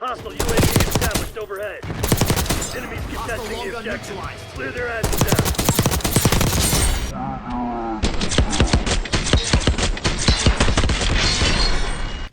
Hostile UAV established overhead. Enemies contesting the objective. Clear their asses out.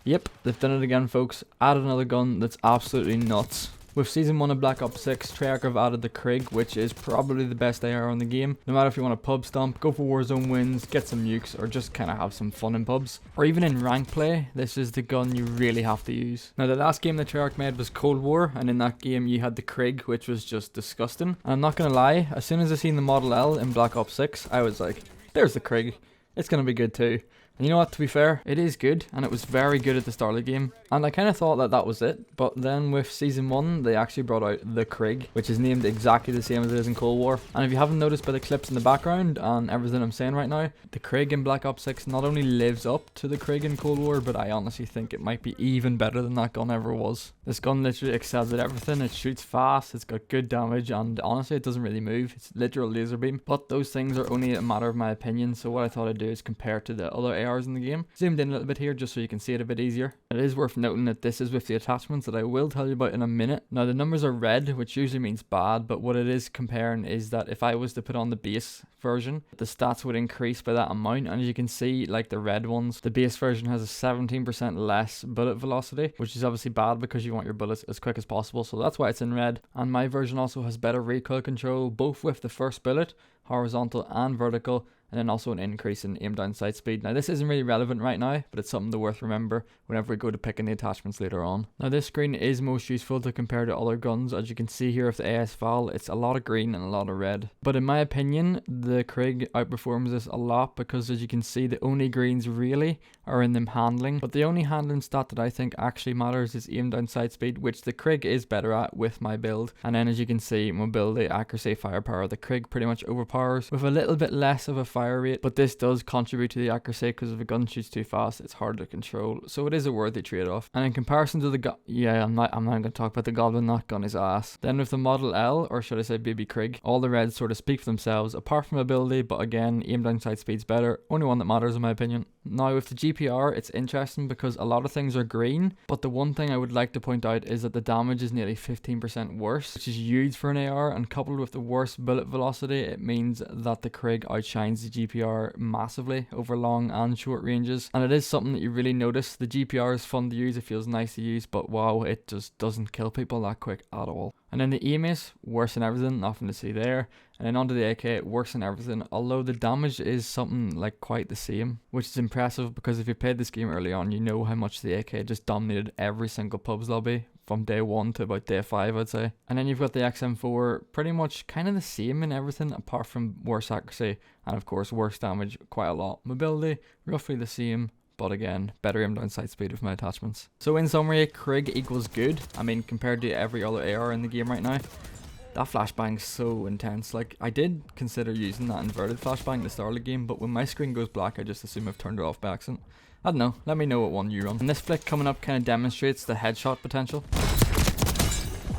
Yep, they've done it again, folks. Added another gun that's absolutely nuts. With Season 1 of Black Ops 6, Treyarch have added the Krig, which is probably the best AR on the game. No matter if you want to pub stomp, go for Warzone wins, get some nukes, or just kind of have some fun in pubs. Or even in rank play, this is the gun you really have to use. Now, the last game that Treyarch made was Cold War, and in that game you had the Krig, which was just disgusting. And I'm not going to lie, as soon as I seen the Model L in Black Ops 6, I was like, there's the Krig. It's going to be good too. And you know what, to be fair, it is good, and it was very good at the start of the game. And I kind of thought that that was it, but then with Season 1, they actually brought out the Krig, which is named exactly the same as it is in Cold War. And if you haven't noticed by the clips in the background and everything I'm saying right now, the Krig in Black Ops 6 not only lives up to the Krig in Cold War, but I honestly think it might be even better than that gun ever was. This gun literally excels at everything. It shoots fast, it's got good damage, and honestly it doesn't really move. It's literal laser beam. But those things are only a matter of my opinion, so what I thought I'd do is compare it to the other ARs in the game. Zoomed in a little bit here just so you can see it a bit easier. It is worth noting that this is with the attachments that I will tell you about in a minute. Now the numbers are red, which usually means bad, but what it is comparing is that if I was to put on the base version, the stats would increase by that amount. And as you can see, like the red ones, the base version has a 17% less bullet velocity, which is obviously bad because you want your bullets as quick as possible, so that's why it's in red. And my version also has better recoil control, both with the first bullet, horizontal and vertical, and then also an increase in aim down sight speed. Now this isn't really relevant right now, but it's something to worth remember whenever we go to picking the attachments later on. Now this screen is most useful to compare to other guns. As you can see here with the AS Val, it's a lot of green and a lot of red. But in my opinion, the Krig outperforms this a lot because as you can see, the only greens really are in them handling. But the only handling stat that I think actually matters is aim down sight speed, which the Krig is better at with my build. And then as you can see, mobility, accuracy, firepower, the Krig pretty much overpowers with a little bit less of a fire rate, but this does contribute to the accuracy because if a gun shoots too fast, it's hard to control. So it is a worthy trade-off. And in comparison to the I'm not going to talk about the Goblin. That gun is ass. Then with the Model L, or should I say Baby Krig, all the reds sort of speak for themselves apart from ability, but again, aim down sight speed's better. Only one that matters in my opinion. Now with the GPR, it's interesting because a lot of things are green, but the one thing I would like to point out is that the damage is nearly 15% worse, which is huge for an AR, and coupled with the worse bullet velocity, it means that the Krig outshines the GPR massively over long and short ranges. And it is something that you really notice. The GPR is fun to use, it feels nice to use, but wow, it just doesn't kill people that quick at all. And then the aim is worse than everything, nothing to see there. And then onto the AK, worse than everything, although the damage is something like quite the same, which is impressive because if you played this game early on, you know how much the AK just dominated every single pubs lobby from day 1 to about day 5, I'd say. And then you've got the XM4, pretty much kind of the same in everything apart from worse accuracy and of course worse damage quite a lot. Mobility, roughly the same, but again, better aim down sight speed with my attachments. So in summary, Krig equals good. I mean, compared to every other AR in the game right now, that flashbang's so intense. Like, I did consider using that inverted flashbang at the start of the game, but when my screen goes black, I just assume I've turned it off by accident. I don't know, let me know what one you run. And this flick coming up kind of demonstrates the headshot potential.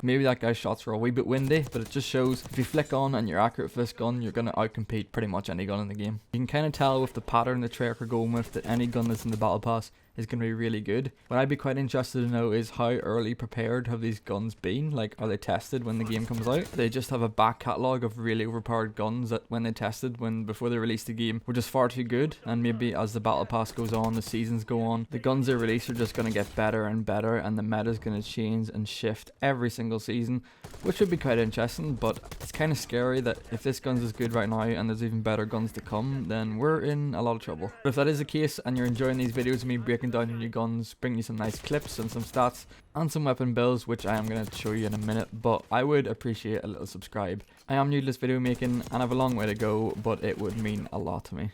Maybe that guy's shots were a wee bit windy, but it just shows if you flick on and you're accurate with this gun, you're going to outcompete pretty much any gun in the game. You can kind of tell with the pattern the Treyarch are going with that any gun that's in the battle pass is going to be really good. What I'd be quite interested to know is how early prepared have these guns been? Like, are they tested when the game comes out? They just have a back catalogue of really overpowered guns that when they tested, before they released the game, were just far too good, and maybe as the battle pass goes on, the seasons go on, the guns they release are just going to get better and better, and the meta is going to change and shift every single season, which would be quite interesting. But it's kind of scary that if this gun's as good right now and there's even better guns to come, then we're in a lot of trouble. But if that is the case and you're enjoying these videos of me breaking down your new guns, bringing you some nice clips and some stats and some weapon builds, which I am going to show you in a minute, but I would appreciate a little subscribe. I am new to this video making and I have a long way to go, but it would mean a lot to me.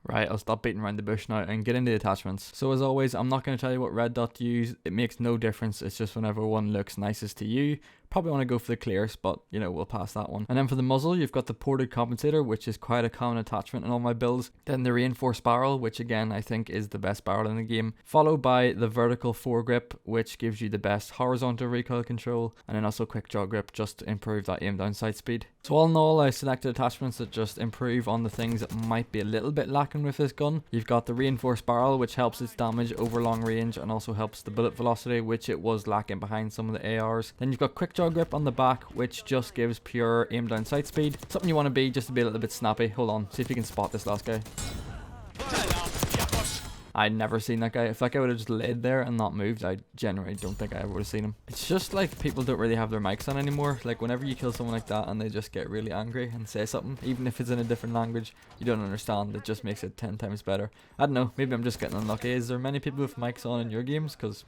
Right, I'll stop beating around the bush now and get into the attachments. So as always, I'm not going to tell you what red dot to use. It makes no difference. It's just whenever one looks nicest to you. Probably want to go for the clears, but you know, we'll pass that one. And then for the muzzle, you've got the ported compensator, which is quite a common attachment in all my builds. Then the reinforced barrel, which again I think is the best barrel in the game, followed by the vertical foregrip, which gives you the best horizontal recoil control, and then also quick draw grip just to improve that aim down sight speed. So all in all, I selected attachments that just improve on the things that might be a little bit lacking with this gun. You've got the reinforced barrel, which helps its damage over long range and also helps the bullet velocity, which it was lacking behind some of the ARs. Then you've got quick draw grip on the back, which just gives pure aim down sight speed. Something you want to be just to be a little bit snappy. Hold on, see if you can spot this last guy. I'd never seen that guy. If that guy would have just laid there and not moved, I genuinely don't think I ever would have seen him. It's just like people don't really have their mics on anymore. Like whenever you kill someone like that and they just get really angry and say something, even if it's in a different language you don't understand, it just makes it 10 times better. I don't know, maybe I'm just getting unlucky. Is there many people with mics on in your games? Because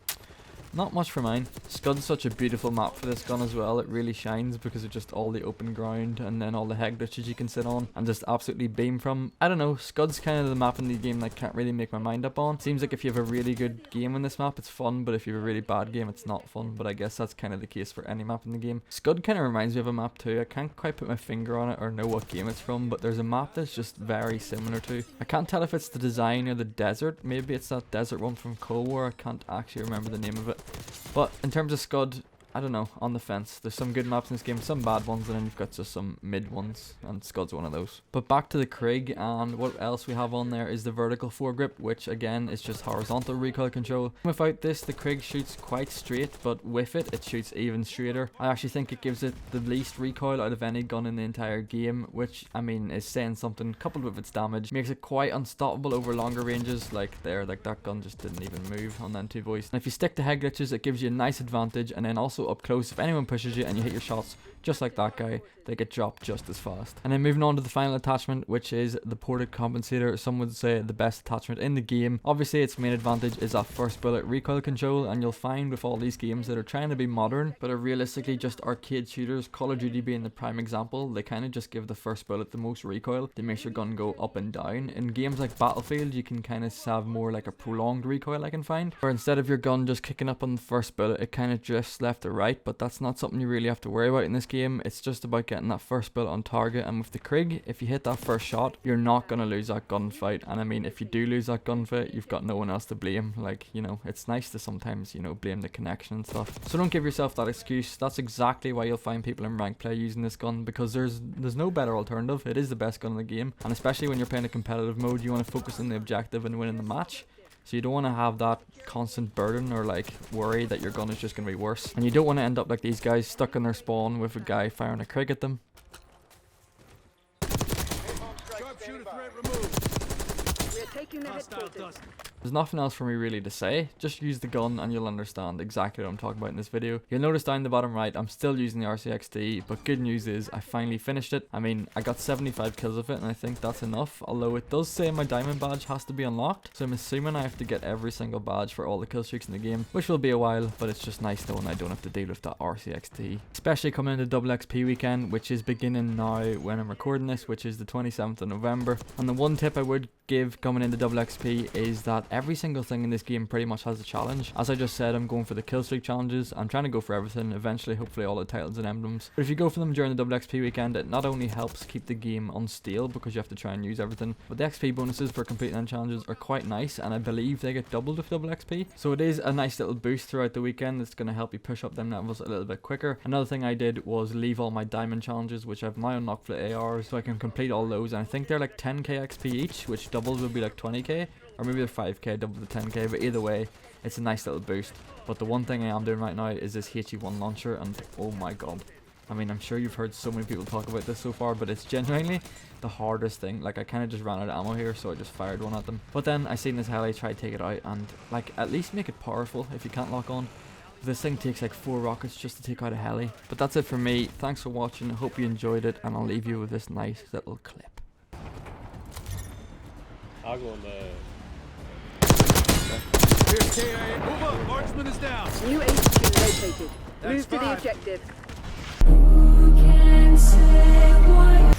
not much for mine. Scud's such a beautiful map for this gun as well. It really shines because of just all the open ground and then all the heg glitches you can sit on and just absolutely beam from. I don't know, Scud's kind of the map in the game that I can't really make my mind up on. Seems like if you have a really good game on this map it's fun, but if you have a really bad game it's not fun. But I guess that's kind of the case for any map in the game. Scud kind of reminds me of a map too. I can't quite put my finger on it or know what game it's from, but there's a map that's just very similar to. I can't tell if it's the design or the desert. Maybe it's that desert one from Cold War. I can't actually remember the name of it. But in terms of Scud, I don't know, on the fence. There's some good maps in this game, some bad ones, and then you've got just some mid ones, and Scud's one of those. But back to the Krig, and what else we have on there is the vertical foregrip, which again is just horizontal recoil control. Without this, the Krig shoots quite straight, but with it, it shoots even straighter. I actually think it gives it the least recoil out of any gun in the entire game, which, I mean, is saying something. Coupled with its damage, makes it quite unstoppable over longer ranges, like there, like that gun just didn't even move on them two boys. And if you stick to head glitches, it gives you a nice advantage, and then also up close, if anyone pushes you and you hit your shots just like that guy, they get dropped just as fast. And then moving on to the final attachment, which is the ported compensator. Some would say the best attachment in the game. Obviously its main advantage is that first bullet recoil control, and you'll find with all these games that are trying to be modern but are realistically just arcade shooters, Call of Duty being the prime example, they kind of just give the first bullet the most recoil. They make your gun go up and down. In games like Battlefield you can kind of have more like a prolonged recoil, I can find, where instead of your gun just kicking up on the first bullet it kind of drifts left to right, but that's not something you really have to worry about in this game. It's just about getting that first bullet on target, and with the Krig, if you hit that first shot, you're not going to lose that gunfight. And I mean, if you do lose that gunfight, you've got no one else to blame. Like, you know, it's nice to sometimes, you know, blame the connection and stuff. So don't give yourself that excuse. That's exactly why you'll find people in rank play using this gun, because there's no better alternative. It is the best gun in the game, and especially when you're playing a competitive mode, you want to focus on the objective and winning the match. So you don't want to have that constant burden or like worry that your gun is just going to be worse. And you don't want to end up like these guys, stuck in their spawn with a guy firing a Krig at them. Sharpshooter threat removed. We are taking the headquarters. There's nothing else for me really to say. Just use the gun and you'll understand exactly what I'm talking about in this video. You'll notice down the bottom right, I'm still using the RCXT, but good news is I finally finished it. I mean, I got 75 kills with it and I think that's enough, although it does say my diamond badge has to be unlocked, so I'm assuming I have to get every single badge for all the kill streaks in the game, which will be a while, but it's just nice knowing I don't have to deal with that RCXT. Especially coming into double XP weekend, which is beginning now when I'm recording this, which is the 27th of November. And the one tip I would give coming into double XP is that every single thing in this game pretty much has a challenge. As I just said, I'm going for the kill streak challenges. I'm trying to go for everything, eventually hopefully all the titles and emblems. But if you go for them during the double XP weekend, it not only helps keep the game unstale because you have to try and use everything, but the XP bonuses for completing them challenges are quite nice, and I believe they get doubled with double XP. So it is a nice little boost throughout the weekend that's going to help you push up them levels a little bit quicker. Another thing I did was leave all my diamond challenges, which I've now unlocked for the ARs, so I can complete all those, and I think they're like 10k XP each, which doubles would be like 20k, or maybe they're 5k, double the 10k, but either way, it's a nice little boost. But the one thing I am doing right now is this HE1 launcher, and oh my god. I mean, I'm sure you've heard so many people talk about this so far, but it's genuinely the hardest thing. Like, I kind of just ran out of ammo here, so I just fired one at them. But then I seen this heli, tried to take it out, and like, at least make it powerful if you can't lock on. This thing takes like 4 rockets just to take out a heli. But that's it for me. Thanks for watching. I hope you enjoyed it, and I'll leave you with this nice little clip. I'll go on the... Here's KIA. Move up. Marksman is down. New HQ located. Move to the objective. Who can say why?